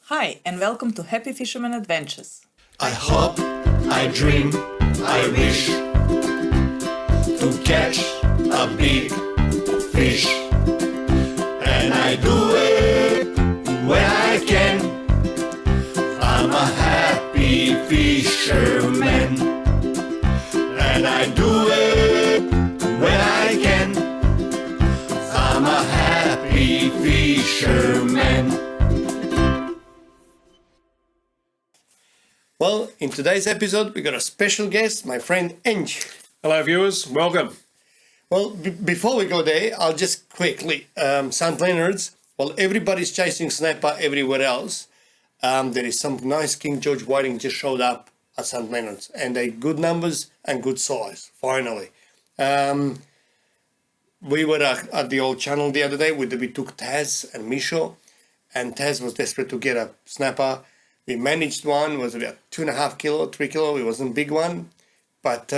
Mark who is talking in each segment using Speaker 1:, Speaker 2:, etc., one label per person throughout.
Speaker 1: Hi, and welcome to Happy Fisherman Adventures.
Speaker 2: I hope, I dream, I wish to catch a big fish, and I do it when I can. I'm a happy fisherman, and I do it when I can. I'm a happy fisherman. Well, in today's episode, we got a special guest, my friend Ange.
Speaker 3: Hello viewers, welcome.
Speaker 2: Well, before we go there, I'll just quickly, St Leonards, while everybody's chasing snapper everywhere else, there is some nice King George whiting just showed up at St Leonards, and they good numbers and good size, finally. We were at the old channel the other day, we took Taz and Misho, and Taz was desperate to get a snapper. We managed one, was about 2.5 kilo, 3 kilo. It wasn't a big one, but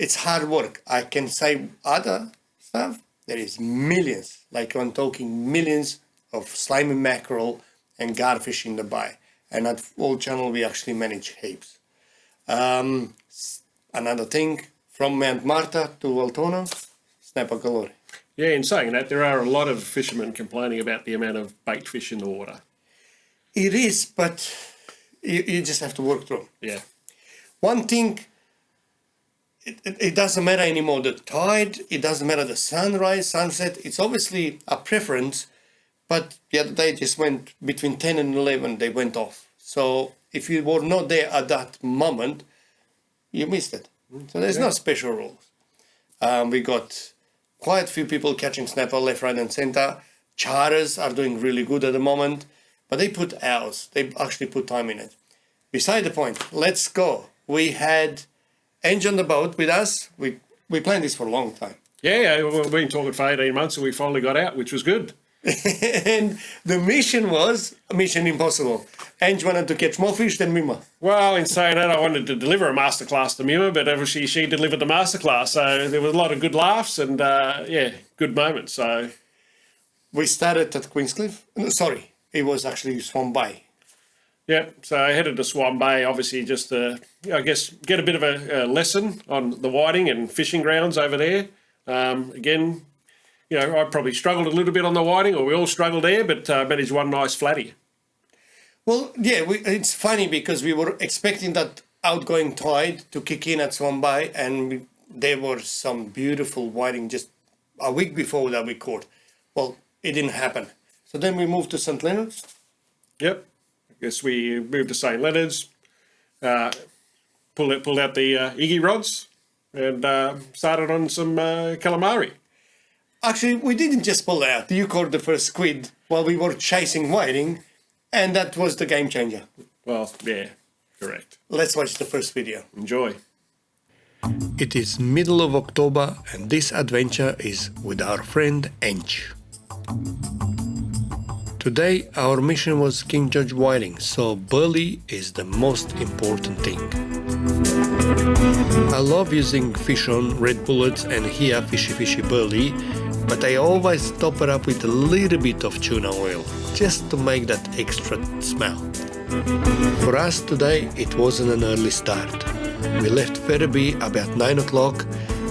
Speaker 2: it's hard work. I can say other stuff. There is millions, like I'm talking millions of slimy mackerel and garfish in the bay. And at Old Channel, we actually manage heaps. Another thing, from Mount Martha to Altona, snapper galore.
Speaker 3: Yeah, in saying that, there are a lot of fishermen complaining about the amount of bait fish in the water.
Speaker 2: It is, but you just have to work through.
Speaker 3: Yeah.
Speaker 2: One thing, it doesn't matter anymore the tide, it doesn't matter the sunrise, sunset. It's obviously a preference, but the other day just went between 10 and 11, they went off. So if you were not there at that moment, you missed it. So there's no special rules. We got quite a few people catching snapper left, right and center. Charters are doing really good at the moment. But they put hours. They actually put time in it. Beside the point, let's go. We had Ange on the boat with us. We planned this for a long time.
Speaker 3: Yeah, we've been talking for 18 months and we finally got out, which was good.
Speaker 2: And the mission was mission impossible. Ange wanted to catch more fish than Mima.
Speaker 3: Well, in saying that, I wanted to deliver a masterclass to Mima, but obviously she delivered the masterclass. So there was a lot of good laughs and, good moments. So
Speaker 2: we started at Queenscliff. No, sorry. It was actually Swan Bay.
Speaker 3: Yeah, so I headed to Swan Bay, obviously just to, get a bit of a lesson on the whiting and fishing grounds over there. Again, I probably struggled a little bit on the whiting, or we all struggled there, but managed one nice flatty.
Speaker 2: Well, yeah, it's funny because we were expecting that outgoing tide to kick in at Swan Bay, and there were some beautiful whiting just a week before that we caught. Well, it didn't happen. So then we moved to St Leonards.
Speaker 3: Yep. I guess we moved to St Leonards, pulled out the Iggy rods and started on some calamari.
Speaker 2: Actually, we didn't just pull out. You caught the first squid while we were chasing whiting, and that was the game changer.
Speaker 3: Well, yeah, correct.
Speaker 2: Let's watch the first video.
Speaker 3: Enjoy.
Speaker 2: It is middle of October, and this adventure is with our friend Ange. Today our mission was King George whiting, so burley is the most important thing. I love using fish on, red bullets and here fishy burley, but I always top it up with a little bit of tuna oil, just to make that extra smell. For us today it wasn't an early start. We left Ferriby about 9 o'clock.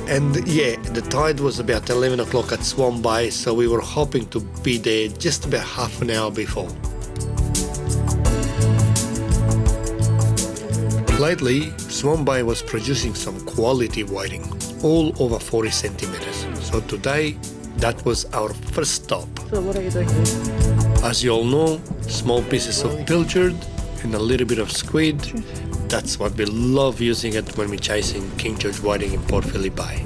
Speaker 2: And yeah, the tide was about 11 o'clock at Swan Bay, so we were hoping to be there just about half an hour before. Lately, Swan Bay was producing some quality whiting, all over 40 centimeters. So today, that was our first stop.
Speaker 1: So what are you doing here?
Speaker 2: As you all know, small pieces of pilchard and a little bit of squid. That's what we love using it when we're chasing King George whiting in Port Phillip Bay.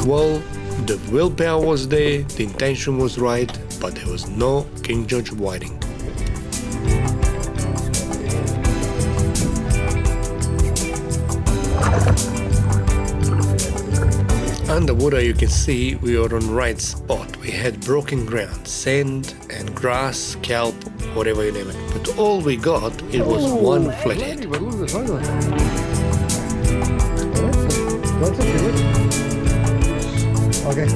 Speaker 2: Well, the willpower was there, the intention was right, but there was no King George whiting. Underwater you can see we were on right spot. We had broken ground, sand and grass, kelp, whatever you name it. But all we got, it was one flathead.
Speaker 4: Okay.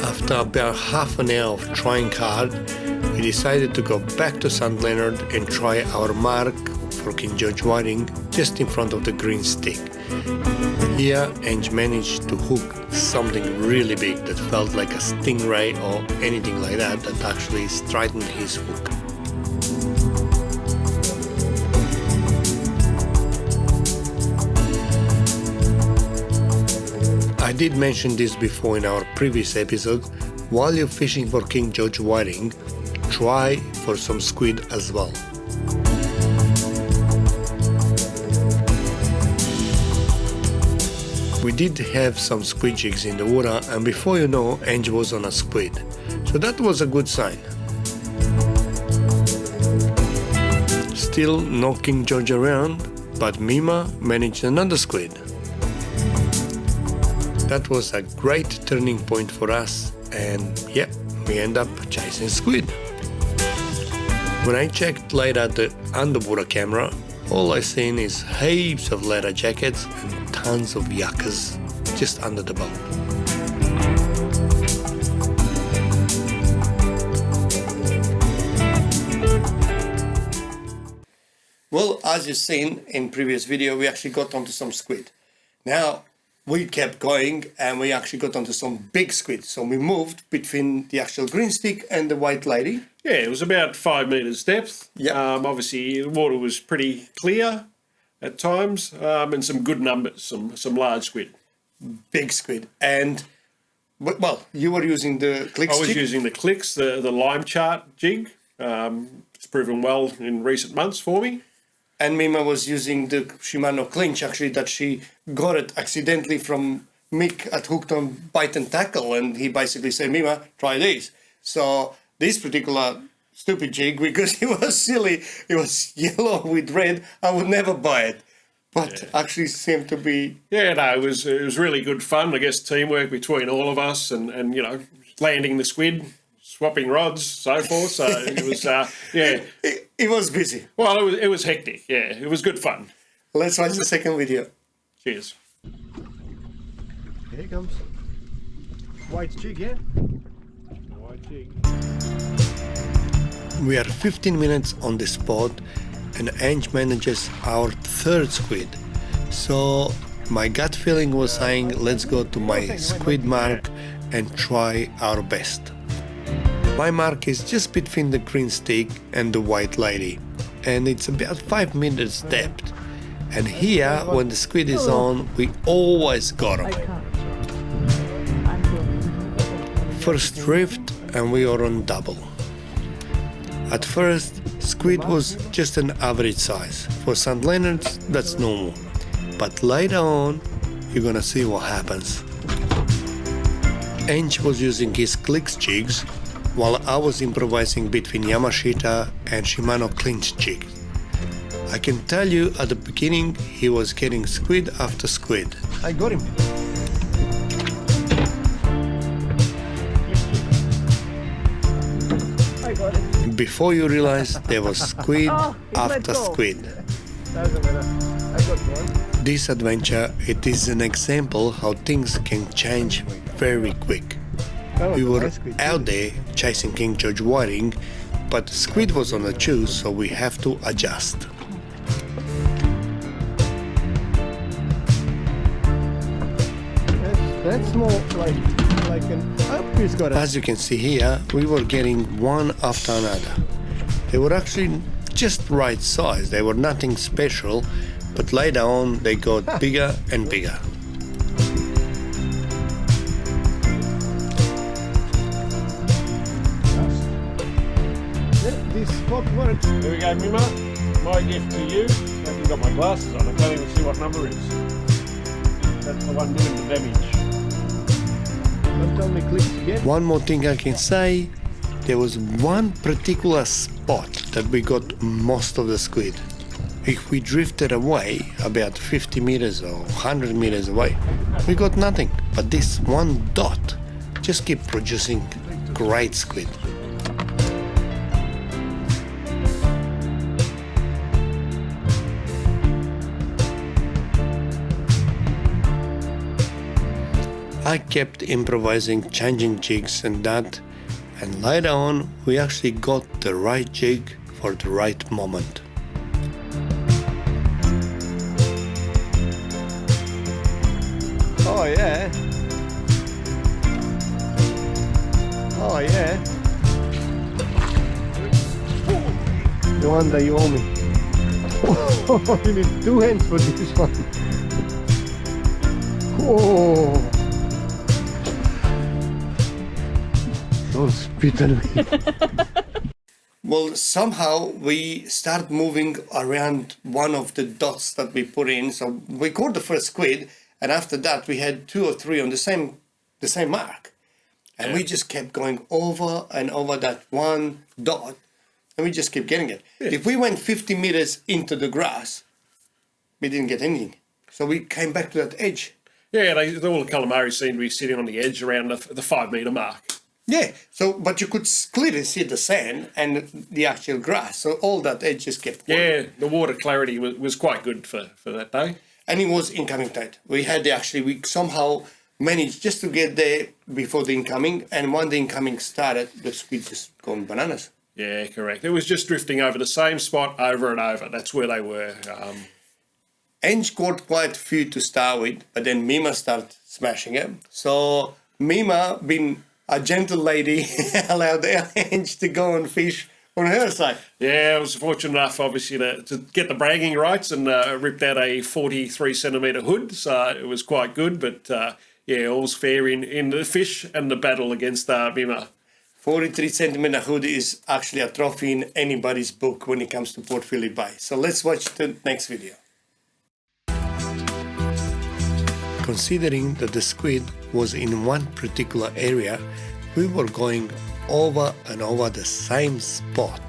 Speaker 2: After about half an hour of trying hard, we decided to go back to St Leonards and try our mark for King George whiting just in front of the green stick. Here, Ange managed to hook something really big that felt like a stingray or anything like that actually straightened his hook. I did mention this before in our previous episode. While you're fishing for King George whiting, try for some squid as well. We did have some squid jigs in the water, and before you know, Ange was on a squid. So that was a good sign. Still no King George around, but Mima managed another squid. That was a great turning point for us, and yeah, we end up chasing squid. When I checked later the underwater camera, all I seen is heaps of leather jackets and tons of yuccas just under the boat. Well, as you've seen in previous video, we actually got onto some squid. Now, we kept going and we actually got onto some big squid. So we moved between the actual green stick and the white lady.
Speaker 3: Yeah, it was about 5 metres depth.
Speaker 2: Yeah.
Speaker 3: Obviously, the water was pretty clear at times, and some good numbers, some large squid.
Speaker 2: Big squid. And, well, you were using the click
Speaker 3: I
Speaker 2: stick?
Speaker 3: was using the clicks, the lime chart jig. It's proven well in recent months for me.
Speaker 2: And Mima was using the Shimano clinch, actually, that she got it accidentally from Mick at Hooked on Bite and Tackle, and he basically said, Mima, try this. So this particular stupid jig, because it was silly, it was yellow with red, I would never buy it. But actually seemed to be...
Speaker 3: Yeah, no, it was really good fun. I guess teamwork between all of us and you know, landing the squid, swapping rods, so forth. So it was, yeah.
Speaker 2: It was busy.
Speaker 3: Well, it was hectic. Yeah, it was good fun.
Speaker 2: Let's watch the second video.
Speaker 3: Cheers.
Speaker 4: Here it comes. White jig, yeah?
Speaker 3: White jig.
Speaker 2: We are 15 minutes on the spot and Ange manages our third squid. So my gut feeling was saying let's go to my squid mark and try our best. My mark is just between the green stick and the white lady, and it's about 5 meters depth. And here, when the squid is on, we always got them. First drift and we are on double. At first, squid was just an average size. For St Leonards, that's normal. But later on, you're gonna see what happens. Ange was using his clicks jigs, while I was improvising between Yamashita and Shimano clinch jigs. I can tell you at the beginning he was getting squid after squid.
Speaker 4: I got him. I got it.
Speaker 2: Before you realize there was squid after squid.
Speaker 4: Doesn't matter. I got one.
Speaker 2: This adventure, it is an example how things can change very quick. We were out there chasing King George whiting, but squid was on the choose, so we have to adjust.
Speaker 4: That's more like an up he's got it.
Speaker 2: As you can see here, we were getting one after another. They were actually just right size, they were nothing special, but later on they got bigger and bigger.
Speaker 4: This spot works.
Speaker 3: Here we go, Mima. My gift to you. I haven't got my glasses on. I can't even see what number it is. That's the one doing the damage.
Speaker 4: Don't tell me clicks again.
Speaker 2: One more thing I can say, there was one particular spot that we got most of the squid. If we drifted away about 50 meters or 100 meters away, we got nothing. But this one dot just kept producing great squid. I kept improvising, changing jigs and that, and later on we actually got the right jig for the right moment.
Speaker 4: Oh yeah. Oh yeah. The one that you owe me. You need 2 hands for this one. Oh. Don't spit on me.
Speaker 2: Well, somehow we start moving around one of the dots that we put in. So we caught the first squid, and after that we had 2 or 3 on the same mark. And we just kept going over and over that one dot, and we just kept getting it.
Speaker 3: Yeah.
Speaker 2: If we went 50 meters into the grass, we didn't get anything. So we came back to that edge.
Speaker 3: Yeah, all the calamari seem to be sitting on the edge around the 5 metre mark.
Speaker 2: Yeah, so but you could clearly see the sand and the actual grass. So all that edge just kept going.
Speaker 3: Yeah, the water clarity was quite good for that day.
Speaker 2: And it was incoming tide. We somehow managed just to get there before the incoming, and when the incoming started, the squid just gone bananas.
Speaker 3: Yeah, correct. It was just drifting over the same spot over and over. That's where they were.
Speaker 2: Ange caught quite a few to start with, but then Mima started smashing it. So Mima, being a gentle lady, allowed Ange to go and fish on her side.
Speaker 3: Yeah, I was fortunate enough, obviously, to get the bragging rights and ripped out a 43 centimetre hood. So it was quite good, but yeah, all's fair in the fish and the battle against Mima.
Speaker 2: 43 centimetre hood is actually a trophy in anybody's book when it comes to Port Phillip Bay. So let's watch the next video. Considering that the squid was in one particular area, we were going over and over the same spot.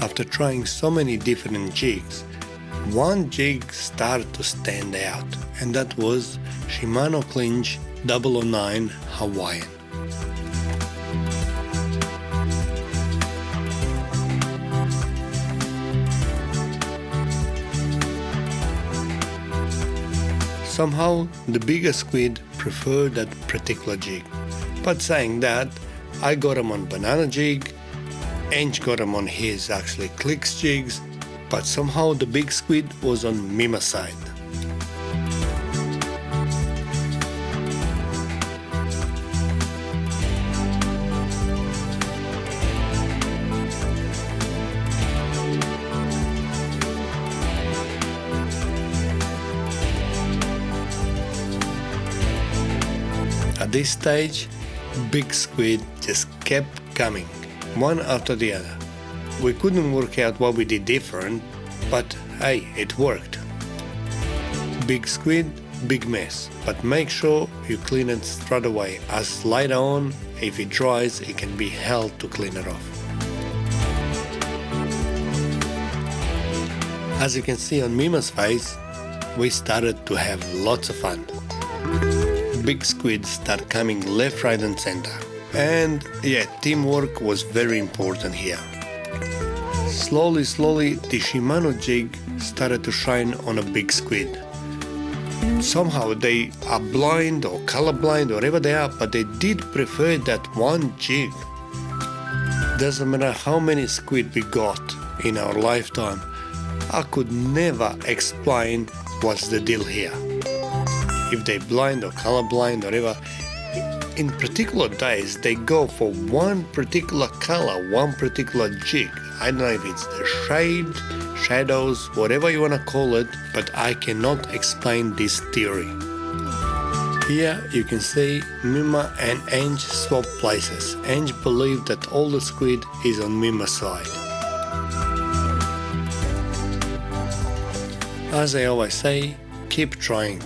Speaker 2: After trying so many different jigs, one jig started to stand out, and that was Shimano Clinch 009 Hawaiian. Somehow the bigger squid preferred that particular jig. But saying that, I got him on banana jig, Ange got him on his actually clicks jigs, but somehow the big squid was on Mima's side. At this stage, big squid just kept coming, one after the other. We couldn't work out what we did different, but hey, it worked. Big squid, big mess, but make sure you clean it straight away, as later on, if it dries, it can be hell to clean it off. As you can see on Mima's face, we started to have lots of fun. Big squid start coming left, right and center. And yeah, teamwork was very important here. Slowly, the Shimano jig started to shine on a big squid. Somehow they are blind or colorblind or whatever they are, but they did prefer that one jig. Doesn't matter how many squid we got in our lifetime, I could never explain what's the deal here. If they blind or colorblind or whatever, in particular days they go for one particular color, one particular jig. I don't know if it's the shade, shadows, whatever you want to call it, but I cannot explain this theory. Here you can see Mima and Ange swap places. Ange believed that all the squid is on Mima's side. As I always say, keep trying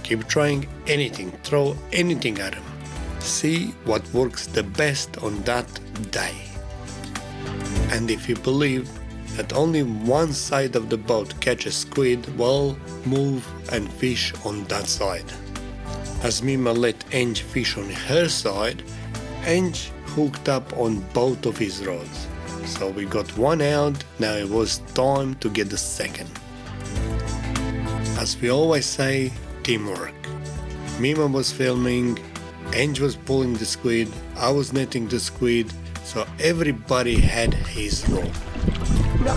Speaker 2: anything, throw anything at him. See what works the best on that day. And if you believe that only one side of the boat catches squid, well, move and fish on that side. As Mima let Ange fish on her side, Ange hooked up on both of his rods. So we got one out, now it was time to get the second. As we always say, teamwork. Mima was filming, Ange was pulling the squid, I was netting the squid, so everybody had his role.
Speaker 4: No.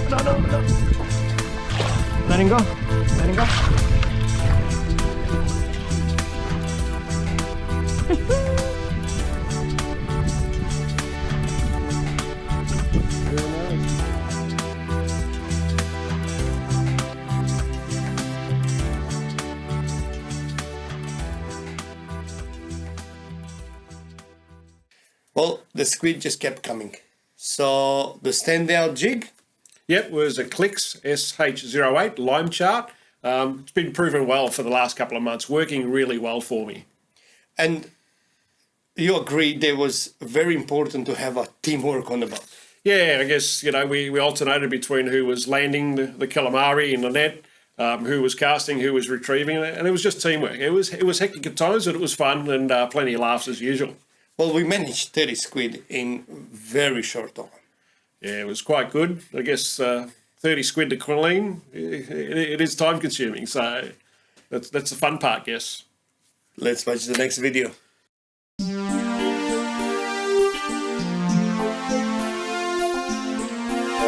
Speaker 4: Let him go. Let him go.
Speaker 2: Well, the squid just kept coming. So the standout jig,
Speaker 3: Yep, was a Clicks SH08 lime chart. It's been proven well for the last couple of months, working really well for me.
Speaker 2: and you agree there was very important to have a teamwork on the boat.
Speaker 3: Yeah, I guess, we alternated between who was landing the calamari in the net, who was casting, who was retrieving it, and it was just teamwork. It was hectic at times, but it was fun and plenty of laughs as usual.
Speaker 2: Well, we managed 30 squid in very short time.
Speaker 3: Yeah, it was quite good. I guess 30 squid to clean, it is time consuming, so that's the fun part, yes.
Speaker 2: Let's watch the next video.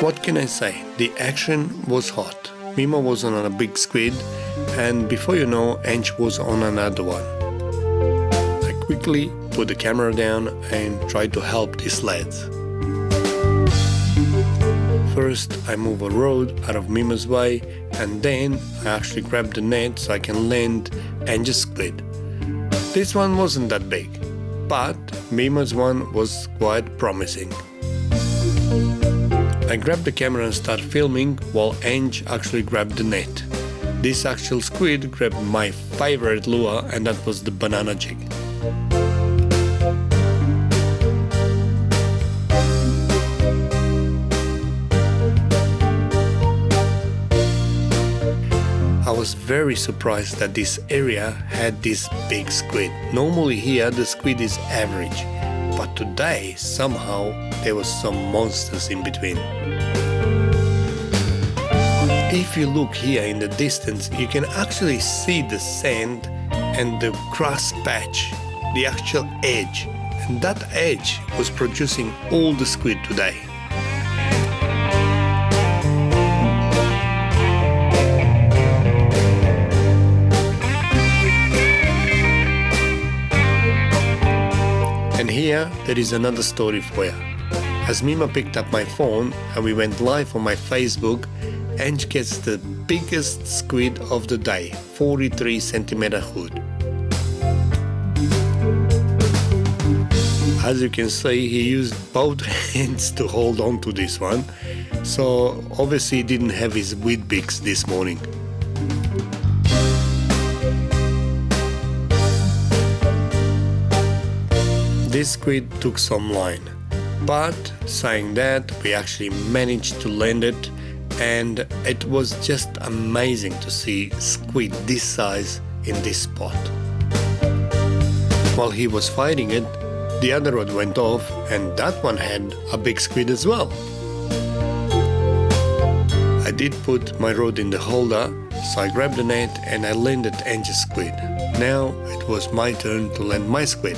Speaker 2: What can I say? The action was hot. Mima was on a big squid, and before you know, Ange was on another one. I quickly put the camera down and tried to help these lads. First, I move a rod out of Mima's way, and then I actually grab the net so I can land Ange's squid. This one wasn't that big, but Mima's one was quite promising. I grabbed the camera and started filming while Ange actually grabbed the net. This actual squid grabbed my favorite lure, and that was the banana jig. I was very surprised that this area had this big squid. Normally here the squid is average, but today somehow there was some monsters in between. If you look here in the distance, you can actually see the sand and the grass patch, the actual edge, and that edge was producing all the squid today. And here there is another story for you. As Mima picked up my phone and we went live on my Facebook, Ange gets the biggest squid of the day, 43 centimeter hood. As you can see, he used both hands to hold on to this one, so obviously he didn't have his weed picks this morning. This squid took some line, but saying that, we actually managed to land it, and it was just amazing to see squid this size in this spot. While he was fighting it, the other rod went off, and that one had a big squid as well. I did put my rod in the holder, so I grabbed the net and I landed Ange's squid. Now it was my turn to land my squid.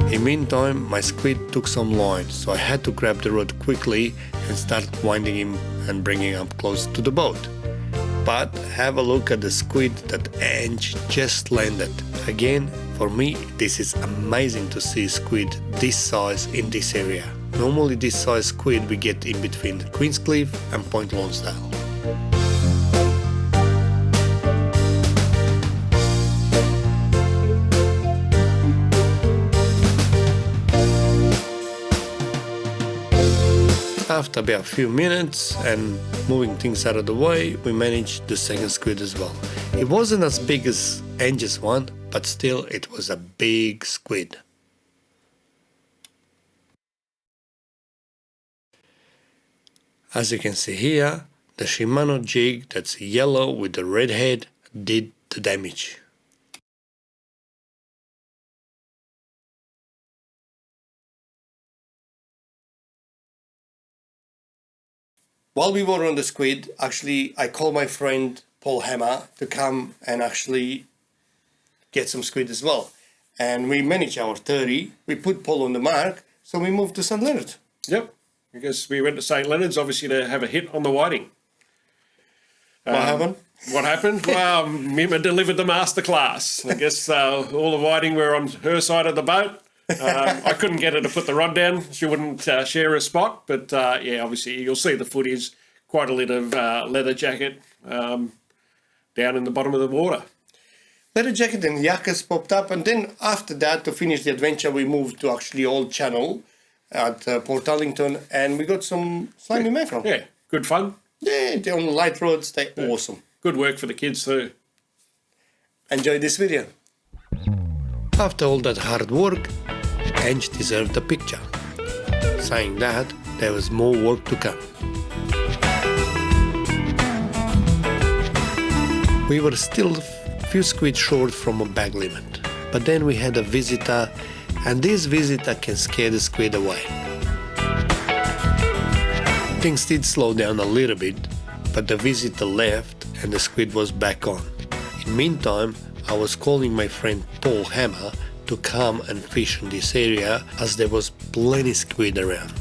Speaker 2: In the meantime, my squid took some line, so I had to grab the rod quickly and start winding him and bringing him up close to the boat. But have a look at the squid that Ange just landed. Again, for me, this is amazing to see squid this size in this area. Normally this size squid we get in between Queenscliff and Point Lonsdale. After about a few minutes and moving things out of the way, we managed the second squid as well. It wasn't as big as Ange's one, but still it was a big squid. As you can see here, the Shimano jig that's yellow with the red head did the damage. While we were on the squid, actually I called my friend Paul Hammer to come and actually get some squid as well. And we managed our 30, we put Paul on the mark, so we moved to St Leonards.
Speaker 3: Yep. I guess we went to St Leonards, obviously, to have a hit on the whiting.
Speaker 2: What happened?
Speaker 3: What happened? Well, Mima delivered the masterclass. I guess all the whiting were on her side of the boat. I couldn't get her to put the rod down. She wouldn't share a spot. But, yeah, obviously, you'll see the footage, quite a lit of leather jacket down in the bottom of the water.
Speaker 2: Leather jacket and yakas popped up, and then after that, to finish the adventure, we moved to actually Old Channel at Port Arlington, and we got some slimy mackerel.
Speaker 3: Yeah, good fun.
Speaker 2: Yeah, they're on light roads, they're awesome.
Speaker 3: Good work for the kids too.
Speaker 2: Enjoy this video. After all that hard work, Ange deserved a picture. Saying that, there was more work to come. We were still a few squid short from a bag limit, but then we had a visitor, and this visitor can scare the squid away. Things did slow down a little bit, but the visitor left and the squid was back on. In the meantime, I was calling my friend Paul Hammer to come and fish in this area as there was plenty squid around.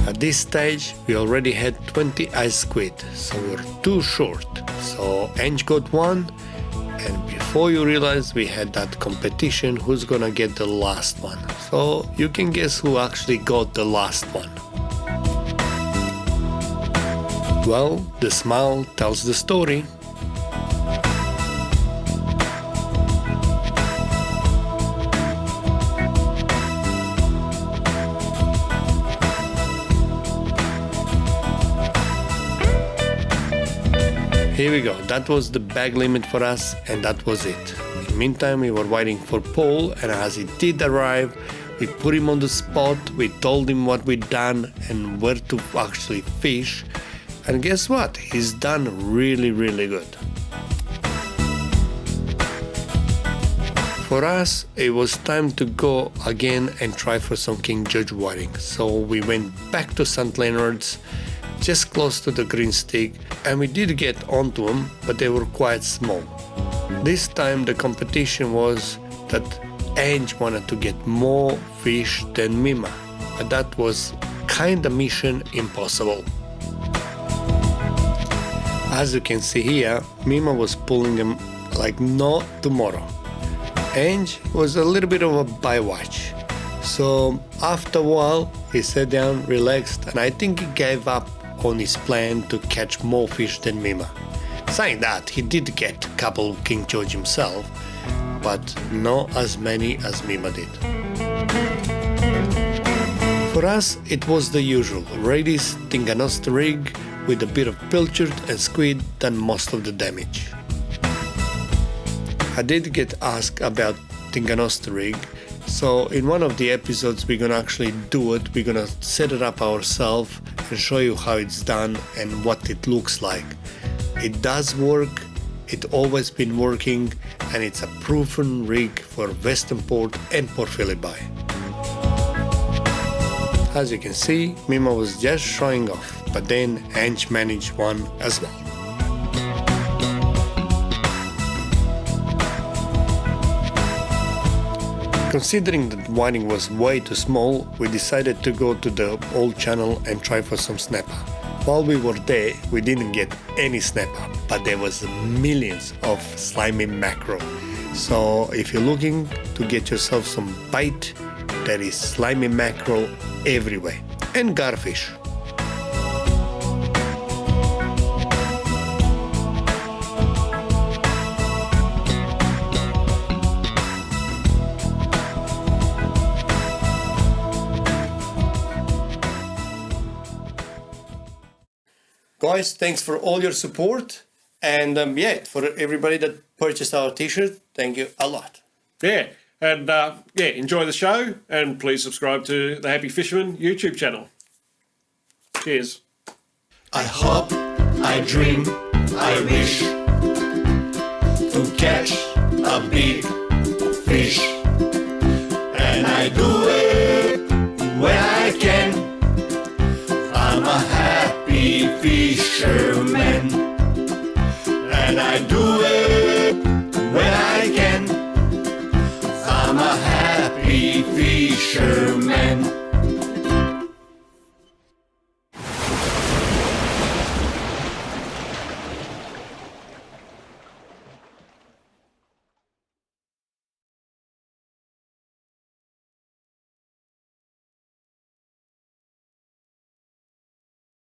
Speaker 2: At this stage, we already had 20 ice squid, so we were too short. So Ange got one, and before you realize we had that competition who's gonna get the last one. So you can guess who actually got the last one. Well, the smile tells the story. Here we go, that was the bag limit for us, and that was it. In the meantime, we were waiting for Paul, and as he did arrive, we put him on the spot, we told him what we'd done and where to actually fish, and guess what? He's done really, really good. For us, it was time to go again and try for some King George whiting, so we went back to St Leonards, just close to the green stick, and we did get onto them, but they were quite small. This time the competition was that Ange wanted to get more fish than Mima, but that was kinda mission impossible. As you can see here, Mima was pulling them like no tomorrow. Ange was a little bit of a bywatch. So after a while, he sat down, relaxed, and I think he gave up on his plan to catch more fish than Mima. Saying that, he did get a couple of King George himself, but not as many as Mima did. For us, it was the usual, Radies Tinganostra rig with a bit of pilchard and squid done most of the damage. I did get asked about Tinganostra rig, so in one of the episodes we're gonna actually do it, we're gonna set it up ourselves and show you how it's done and what it looks like. It does work, it's always been working, and it's a proven rig for Western Port and Port Phillip Bay. As you can see, Mima was just showing off, but then Ange managed one as well. Considering that whiting was way too small, we decided to go to the old channel and try for some snapper. While we were there, we didn't get any snapper, but there was millions of slimy mackerel. So if you're looking to get yourself some bait, there is slimy mackerel everywhere, and garfish. guys, thanks for all your support. And for everybody that purchased our t-shirt, thank you a lot.
Speaker 3: Yeah. And enjoy the show, and please subscribe to the Happy Fisherman YouTube channel. Cheers.
Speaker 2: I hope, I dream, I wish to catch a big fish. And I do it when I can. I'm a happy fisherman. And I do it when I can. I'm a happy fisherman.